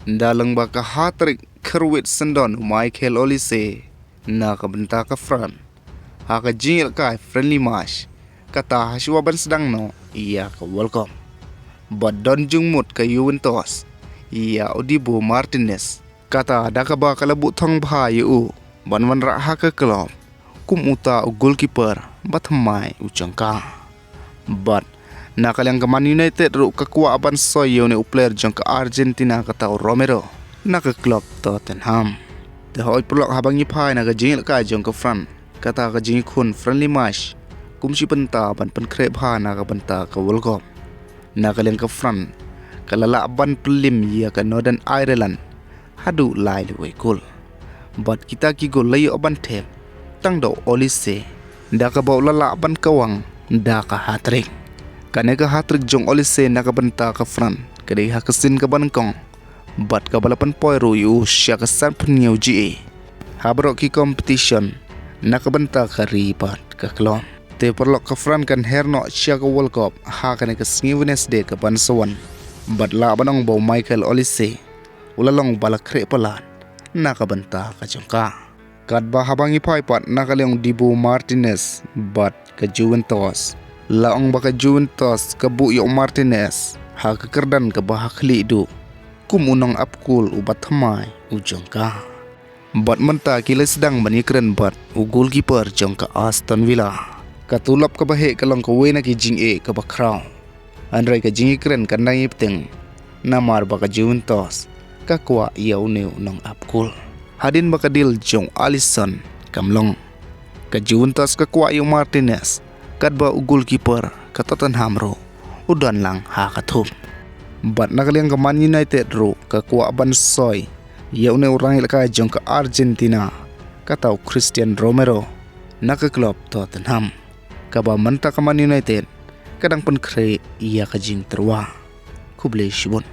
dalang baka Hatrick kerwit sendon Michael Olise na kabenta ka Fran haka jingil ka friendly match kata haswaban sedang no iya ka welcome badon jungmut ka Juventus iya Odibo Martinez kata daka ba kalabu thong bha yu banwan ra haka klub kum uta goalkeeper batmai uchangka but nakalang ka Man United ru kakwa aban soyo ne player jong ka Argentina kata Romero naka club Tottenham the hoy prolog habang ni phai na ka jingil ka jong ka Fran kata ka jing khun friendly match kum si penta ban pen kre bha na ka banta ka World Cup nakalang ka Fran kalala ban pelim ya ka Northern Ireland hadu lai le kul but kita ki gol layo ban the tang do Olise da ka baw lala ban Kawang da ka Hatrick kaneka Hatrick jong Olise nakabenta ka Fran kadai hakasin ka banangkong but ka balapan poiro yu siya ka san punyaw GA habro ki competition nakabenta ka ripat ka klon te perlok ka Fran kan herno siya ka World Cup ha kaneka sngi Wednesday ka bansawan but la banong baw Michael Olise ulalong balakre palan nakabenta ka jongka kadba habang ipaipat nakalyong Dibu Martinez but ka Juventus laong baka Juventus ka buyo Martinez ha kakerdan ka bahakli du kumunong apkul ubat hamay ujongka but menta kila sedang manikren bat u goalkeeper jongka Aston Villa katulap ka bahe kalong ka wena ki jing e ka bakraw andrai ka jing ikren ka nang ipteng namar baka Juventus ka kwa yaw neu nong apkul hadin baka dil jong Alisson kamlong ka Juventus ka kwa yung Martinez kadba u goalkeeper ka Tottenham ro udan lang hakathum but nakalyang ka Man United ro ka kwa ban soy yaw ne urang ilaka jong ka Argentina kataw Christian Romero naka club Tottenham kaba manta ka Man United kadang pen kre iya ka jing terwa kuble shibon